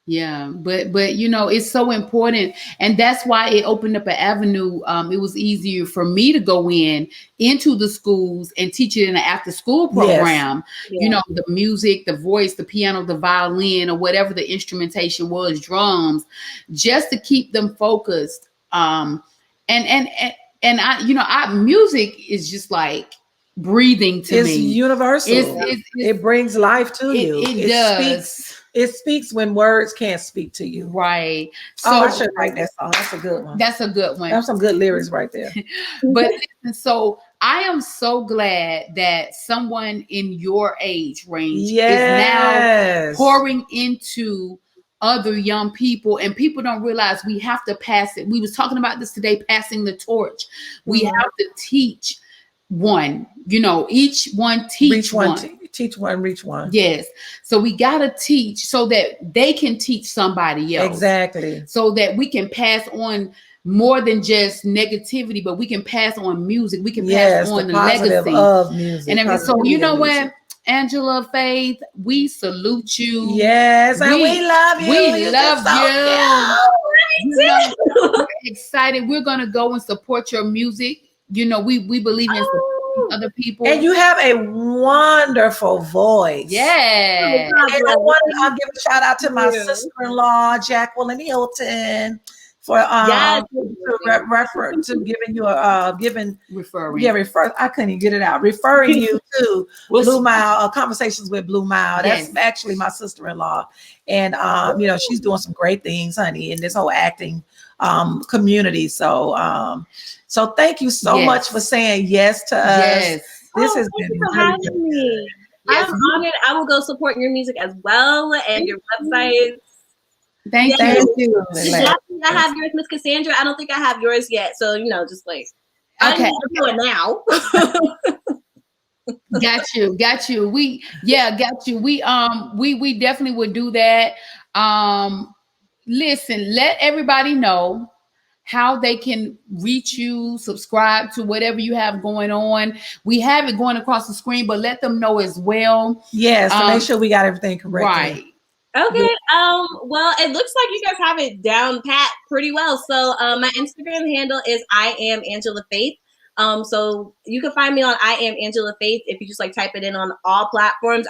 Yeah, but you know, it's so important, and that's why it opened up an avenue. It was easier for me to go into the schools and teach it in an after school program. You know, the music, the voice, the piano, the violin, or whatever the instrumentation was, drums, just to keep them focused. And I, you know, music is just like breathing to me.
It's universal. It brings life to you.
It does.
It speaks when words can't speak to you.
Right. So
I should write that song. That's a good one.
That's a good one.
That's some good lyrics right there.
But listen, so I am so glad that someone in your age range is now pouring into other young people, and people don't realize we have to pass it. We was talking about this today, passing the torch. We have to teach one, you know, each one teach one.
Teach one, reach one.
Yes. So we got to teach so that they can teach somebody else.
Exactly.
So that we can pass on more than just negativity, but we can pass on music. We can pass on the legacy
of music.
And so, you know what, Angela, Faith, we salute you.
Yes, and we love you.
We love you. We're excited. We're gonna go and support your music. You know, we believe in supporting other people.
And you have a wonderful voice.
Yeah.
And I want to give a shout out to my sister-in-law, Jacqueline Hilton, for to giving you a referring. I couldn't even get it out. Referring you to BlueMile, Conversations with BlueMile. That's actually my sister-in-law, and you know, she's doing some great things, honey, in this whole acting community. So so thank you so much for saying yes to us. This has been
for having me. I'm honored. I will go support your music as well and your website.
Thank you.
I have yours, Miss Cassandra. I don't think I have yours yet. So, you know, just like, I do it now.
Got you. Got you. We definitely would do that. Listen, let everybody know how they can reach you, subscribe to whatever you have going on. We have it going across the screen, but let them know as well.
Yes, to make sure we got everything correct.
Right.
Okay. Well, it looks like you guys have it down pat pretty well. So my Instagram handle is I am Angela Faith. So you can find me on I am Angela Faith if you just like type it in on all platforms.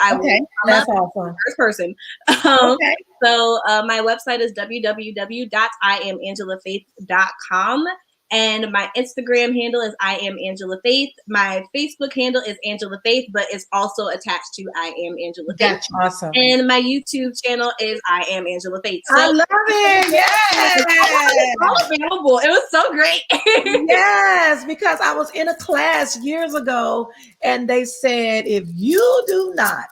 That's awesome.
First person. So my website is www.iamangelaffaith.com. And my Instagram handle is I am Angela Faith. My Facebook handle is Angela Faith, but it's also attached to I am Angela Faith.
That's awesome.
And my YouTube channel is I am Angela Faith. So
I love it. Yes.
All available. It was so great.
Yes, because I was in a class years ago and they said, if you do not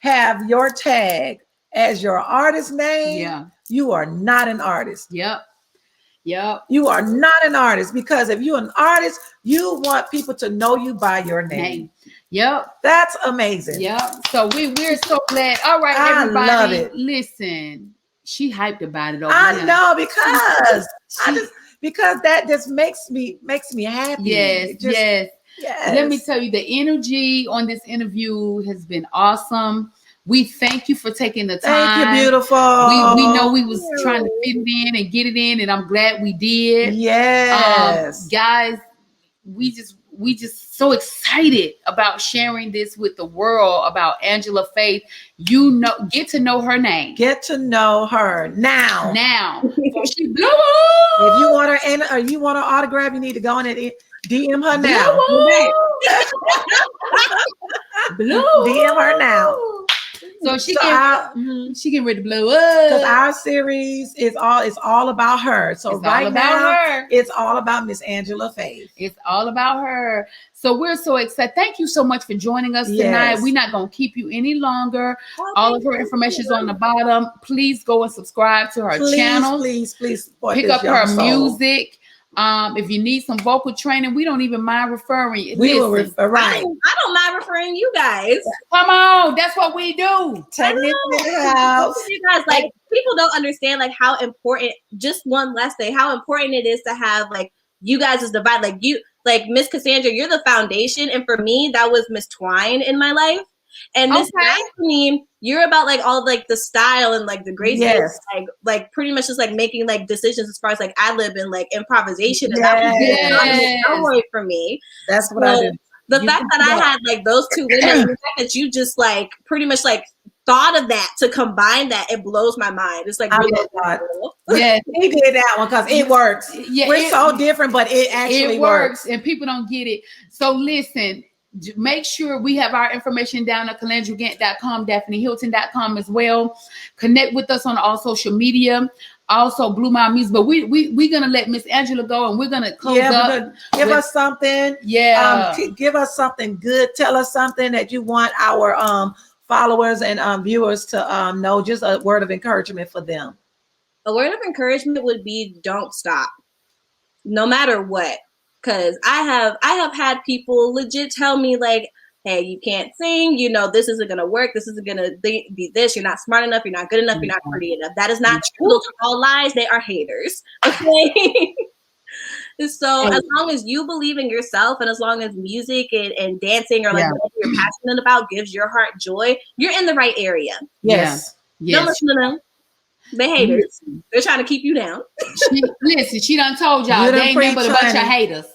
have your tag as your artist name, you are not an artist.
Yep.
You are not an artist, because if you're an artist, you want people to know you by your name.
Yep.
That's amazing.
Yep. So we're so glad. All right, everybody. I love it. Listen, she hyped about it over
I know, because that just makes me happy.
Yes. Let me tell you, the energy on this interview has been awesome. We thank you for taking the time.
Thank you, beautiful.
We know we was trying to fit it in and get it in, and I'm glad we did.
Yes.
Guys, we just so excited about sharing this with the world about Angela Faith. You know, get to know her name.
Get to know her now.
She blew.
If you want her or you want her autograph, you need to go in and DM her now. DM her now.
So she getting ready to blow up.
Because our series is all about her. So it's right now, it's all about Miss Angela Faith.
It's all about her. So we're so excited. Thank you so much for joining us tonight. We're not going to keep you any longer. All of her information is on the bottom. Please go and subscribe to her channel.
Please
pick up her music. If you need some vocal training, we don't even mind referring you.
We will refer. Right.
I don't mind referring you guys.
Come on, that's what we do.
Technically, you guys,
like, people don't understand like how important. Just one last thing, how important it is to have like you guys as the vibe. Like you, like Miss Cassandra, you're the foundation, and for me, that was Miss Twine in my life. And Miss Anthony, you're about like all like the style and like the grace, like pretty much just like making like decisions as far as like ad-lib and like improvisation. And that was for me.
That's what I do.
The fact that I had like those two women, and the fact that you just like pretty much like thought of that to combine that, it blows my mind. It's like
yeah,
he did that one because it works. Yeah, we're so different, but it actually works,
and people don't get it. So listen. Make sure we have our information down at calandragant.com, daphnehilton.com as well. Connect with us on all social media. Also, BlueMile Music. But we're going to let Miss Angela go, and we're going to close up.
Give us something.
Yeah.
Give us something good. Tell us something that you want our followers and viewers to know. Just a word of encouragement for them.
A word of encouragement would be don't stop. No matter what. Because I have had people legit tell me like, hey, you can't sing, you know, this isn't going to work. This isn't going to be this. You're not smart enough. You're not good enough. You're not pretty enough. That is not true. Those are all lies. They are haters. Okay. So as long as you believe in yourself and as long as music and dancing or like whatever you're passionate about gives your heart joy, you're in the right area.
Yes.
Don't listen to them. The haters. They're trying to keep you down.
She done told y'all they ain't nothing but a bunch of haters.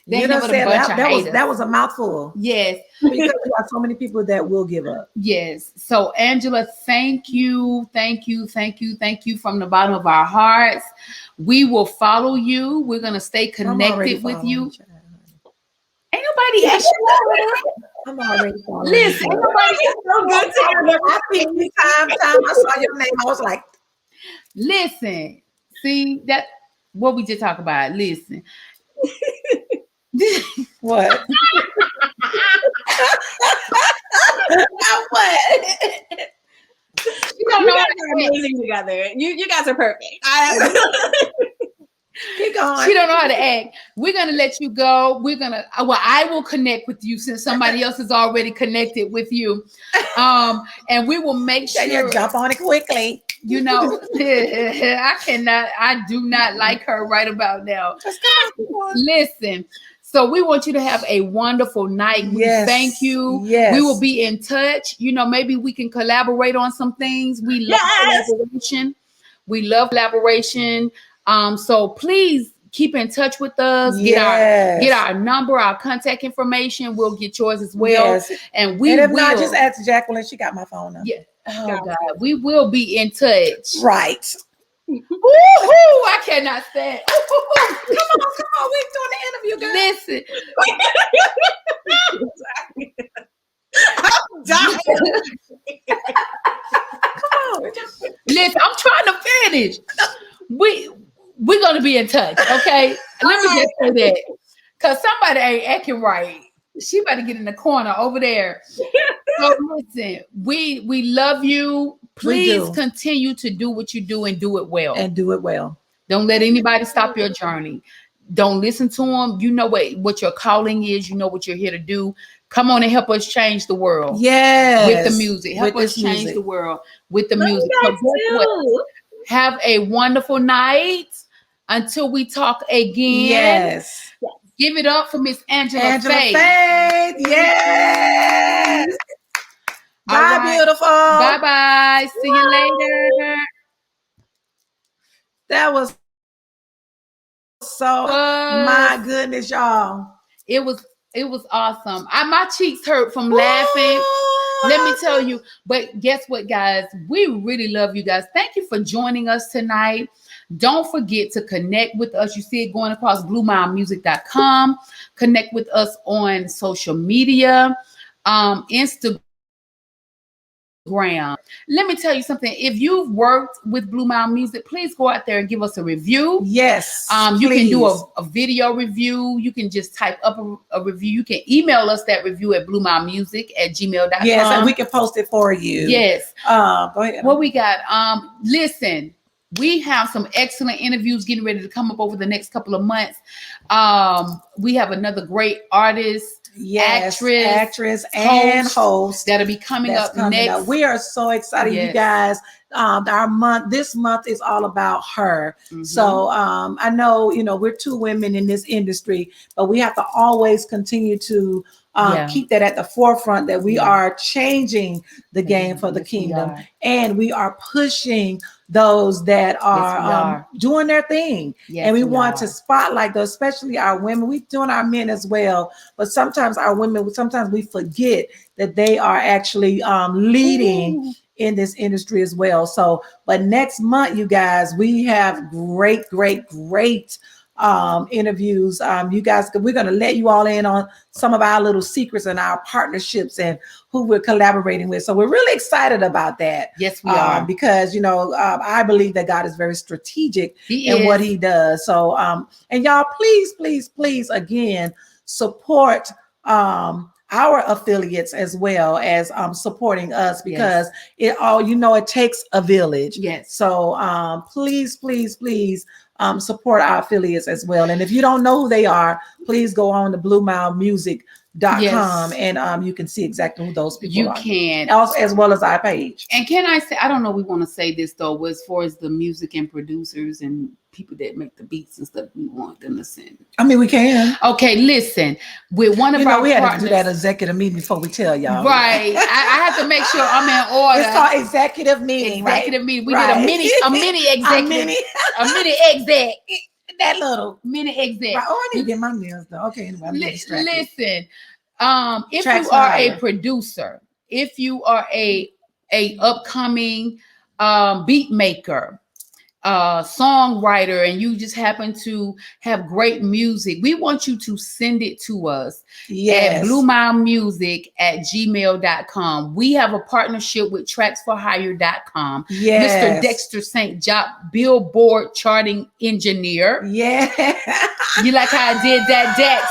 You know, that was a mouthful.
Yes.
Because there are so many people that will give up.
Yes. So Angela, thank you from the bottom of our hearts. We will follow you. We're gonna stay connected with you. Ain't nobody asked you.
I'm already following.
Listen, ain't nobody
so good to I picked me time. I saw your name. I was like,
listen, see that what we just talked about. Listen.
What? What?
You don't know how to amazing together. You guys are perfect.
Keep going.
She don't know how to act. We're gonna let you go. I will connect with you since somebody else is already connected with you. And we will make sure
you jump on it quickly.
You know, I do not like her right about now. Listen. So we want you to have a wonderful night. We thank you.
Yes.
We will be in touch. You know, maybe we can collaborate on some things. We love collaboration. We love collaboration. So please keep in touch with us. Get our number, our contact information. We'll get yours as well. Yes. And if
not, just ask Jacqueline. She got my phone number.
Yeah. Oh God, we will be in touch.
Right.
Woo-hoo, I cannot stand.
Come on, we're doing the interview, girl.
Listen.
I'm dying. Come on.
Listen, I'm trying to finish. We're gonna be in touch, okay? Let me just say that. Cause somebody ain't acting right. She better get in the corner over there. So listen, we love you. Please continue to do what you do and do it well. Don't let anybody stop your journey. Don't listen to them. You know what your calling is. You know what you're here to do. Come on and help us change the world.
Yes.
With the music. Help us change the world with the music. So have a wonderful night until we talk again.
Yes.
Give it up for Miss Angela Faith.
Yes. Bye, beautiful.
Bye-bye. See you later.
That was my goodness, y'all.
It was awesome. My cheeks hurt from laughing. Let me tell you. But guess what, guys? We really love you guys. Thank you for joining us tonight. Don't forget to connect with us. You see it going across BlueMileMusic.com. Connect with us on social media, Instagram. Let me tell you something. If you've worked with BlueMile Music, please go out there and give us a review.
Yes.
You can do a video review. You can just type up a review. You can email us that review at BlueMileMusic@gmail.com.
Yes, and we can post it for you.
Yes.
Go ahead.
What we got? Listen. We have some excellent interviews getting ready to come up over the next couple of months. We have another great artist, actress, and host
that'll be coming up next. We are so excited, you guys. This month is all about her. Mm-hmm. So I know, we're two women in this industry, but we have to always continue to keep that at the forefront, that we are changing the game for the kingdom, and we are pushing those that are doing their thing. Yes, and we want to spotlight those, especially our women. We're doing our men as well, but sometimes our women, we forget that they are actually leading in this industry as well. So, but next month, you guys, we have great interviews. You guys, we're going to let you all in on some of our little secrets and our partnerships and who we're collaborating with. So we're really excited about that.
Yes, we are.
Because, I believe that God is very strategic in what he does. So, and y'all, please, again, support our affiliates as well as supporting us, because it takes a village.
Yes.
So please support our affiliates as well. And if you don't know who they are, please go on to BlueMileMusic.com .com, and you can see exactly who those people are.
You can.
Also, as well as our page.
And can I say, I don't know, we want to say this though, as far as the music and producers and people that make the beats and stuff, we want them to send.
I mean, we can.
Okay, listen. With one of our
we had
partners,
to do that executive meeting before we tell y'all.
Right. I have to make sure I'm in order.
It's called executive meeting.
Executive
right?
meeting. We
right.
did a mini executive. a mini exec.
That little
mini exec.
Right. Oh, I need to get my nails done. Okay, anyway, I'm
listen. If
Tracks
you are
Fire.
a producer, if you are a upcoming beat maker, songwriter, and you just happen to have great music, we want you to send it to us at BlueMileMusic@gmail.com. We have a partnership with TracksForHire.com.
Yes.
Mr. Dexter St. Job, Billboard charting engineer.
Yeah.
You like how I did that, Dex?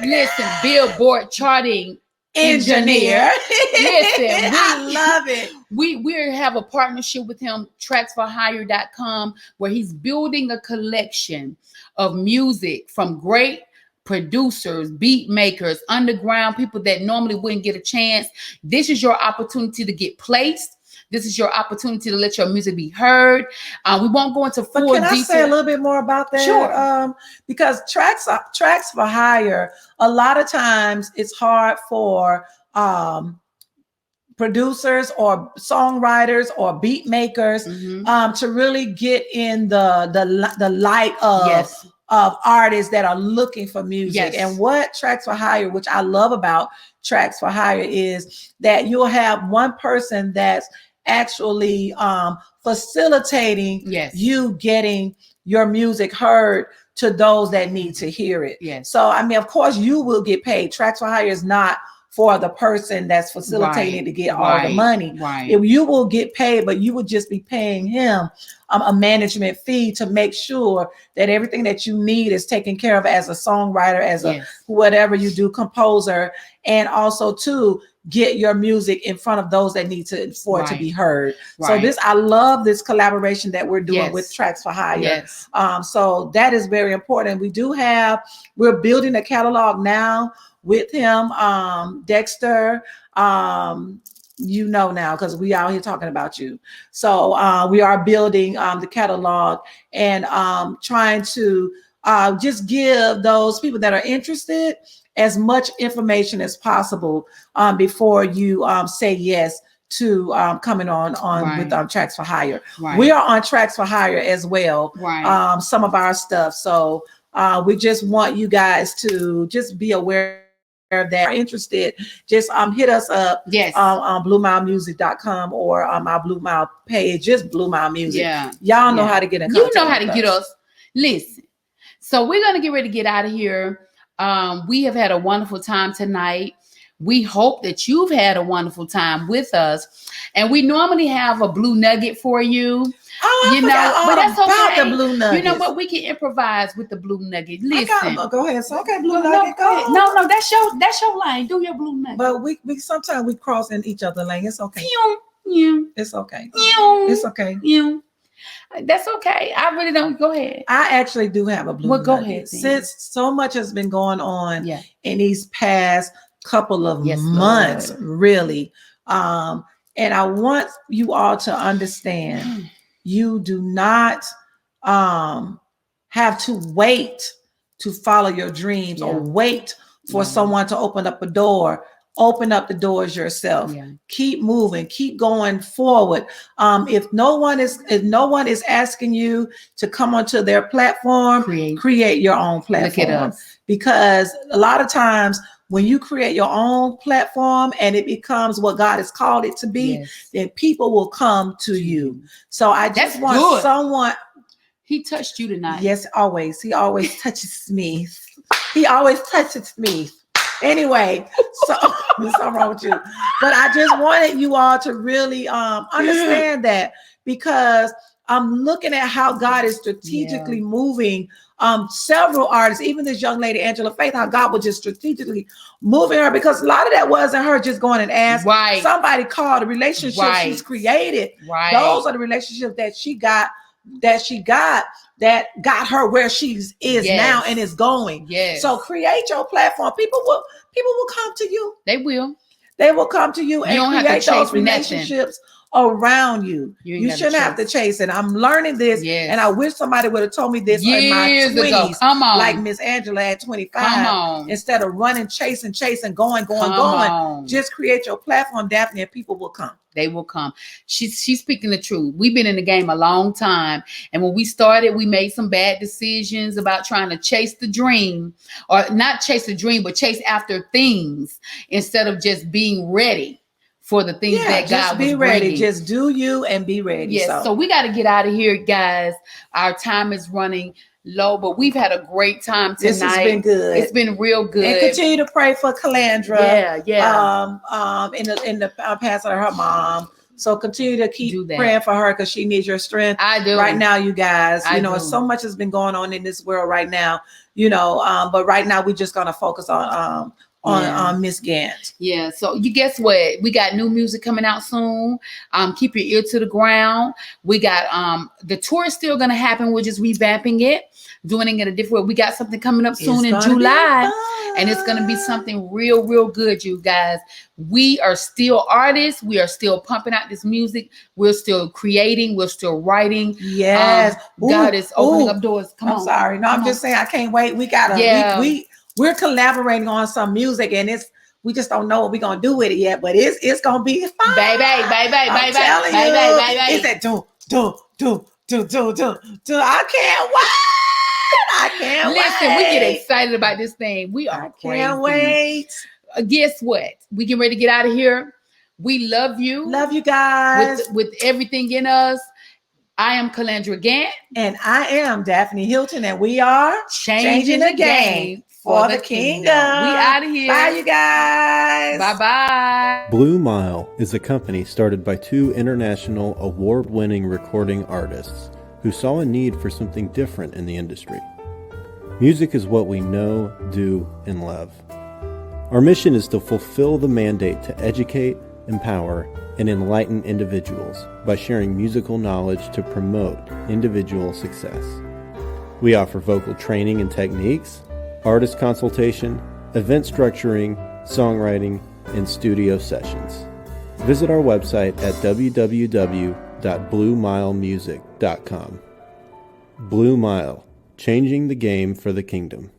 Listen, Billboard charting engineer. Listen,
I love it.
We have a partnership with him, TracksForHire.com, where he's building a collection of music from great producers, beat makers, underground people that normally wouldn't get a chance. This is your opportunity to get placed. This is your opportunity to let your music be heard. We won't go into full detail.
Can I say a little bit more about that?
Sure.
Because Tracks for Hire, a lot of times it's hard for producers or songwriters or beat makers to really get in the light of artists that are looking for music. And what Tracks for Hire, which I love about Tracks for Hire, is that you'll have one person that's actually facilitating you getting your music heard to those that need to hear it. So, I mean, of course, you will get paid. Tracks for Hire is not for the person that's facilitating to get all the money. If you will get paid, but you would just be paying him a management fee to make sure that everything that you need is taken care of as a songwriter, as a whatever you do, composer, and also to get your music in front of those that need to for it to be heard. So I love this collaboration that we're doing with Tracks for Hire. So that is very important. We're building a catalog now with him, Dexter. You know now because we out here talking about you. So we are building the catalog and trying to just give those people that are interested as much information as possible before you say yes to coming on with Tracks for Hire. We are on Tracks for Hire as well. Some of our stuff. So we just want you guys to just be aware that are interested. Just hit us up on BlueMileMusic.com or our BlueMile page, just BlueMile Music. Y'all know how to get in contact.
You know how to get us. Listen. So we're gonna get ready to get out of here. We have had a wonderful time tonight. We hope that you've had a wonderful time with us. And we normally have a blue nugget for you.
But that's okay. The blue nugget.
You know what? We can improvise with the blue nugget. Listen.
Go ahead. So, okay, blue nugget. Go.
No, that's your line. Do your blue nugget.
But we sometimes we cross in each other's lane. It's okay. It's okay. It's okay.
That's okay. I really don't. Go ahead.
I actually do have a blue nugget.
Go ahead.
Since so much has been going on in these past couple of months, really. And I want you all to understand, you do not have to wait to follow your dreams or wait for someone to open up a door. Open up the doors yourself. Keep moving. Keep going forward. If no one is asking you to come onto their platform, create your own platform. Look at us. Because a lot of times when you create your own platform and it becomes what God has called it to be, then people will come to you. So I just want someone.
He touched you tonight.
Yes, always. He always touches me. He always touches me. Anyway, so there's something wrong with you. But I just wanted you all to really understand that, because I'm looking at how God is strategically moving several artists, even this young lady, Angela Faith, how God was just strategically moving her, because a lot of that wasn't her just going and asking. Somebody called. The relationship she's created. Those are the relationships that she got that she got that got her where she is now and is going.
Yes.
So create your platform. People will come to you.
They will.
They will come to you and create those relationships around you. You shouldn't have to chase it. I'm learning this, and I wish somebody would have told me this in my 20s.
Come on,
like Miss Angela at 25. Instead of running, chasing, going. Just create your platform, Daphne, and people will come.
They will come. She's speaking the truth. We've been in the game a long time. And when we started, we made some bad decisions about trying to chase the dream, or not chase the dream, but chase after things instead of just being ready for the things that God was
ready.
bringing.
Just do you and be ready.
Yes. So we got to get out of here, guys. Our time is running low, but we've had a great time tonight.
This has been good.
It's been real good.
And continue to pray for Calandra.
Yeah.
In the passing of her mom. So continue to keep praying for her because she needs your strength.
I do.
Right now, you guys. So much has been going on in this world right now. But right now we're just gonna focus on Miss Gant.
Yeah. So you guess what? We got new music coming out soon. Keep your ear to the ground. We got the tour is still gonna happen. We're just revamping it, doing it a different way. We got something coming up soon in July, and it's gonna be something real, real good, you guys. We are still artists. We are still pumping out this music. We're still creating. We're still writing.
Yes.
God is opening up doors. I'm
sorry. No, I'm just saying I can't wait. We gotta we're collaborating on some music, and we just don't know what we're gonna do with it yet, but it's gonna be fun.
Baby.
It's that do. I can't wait. I can't wait.
Listen, we get excited about this thing. We are crazy.
Can't wait.
Guess what? We get ready to get out of here. We love you.
Love you guys.
With everything in us. I am Calandra Gant.
And I am Daphne Hilton, and we are
changing the game for the kingdom. We out of here.
Bye, you guys.
Bye-bye.
BlueMile is a company started by two international award-winning recording artists who saw a need for something different in the industry. Music is what we know, do, and love. Our mission is to fulfill the mandate to educate, empower, and enlighten individuals by sharing musical knowledge to promote individual success. We offer vocal training and techniques, artist consultation, event structuring, songwriting, and studio sessions. Visit our website at www.bluemilemusic.com. BlueMile, changing the game for the kingdom.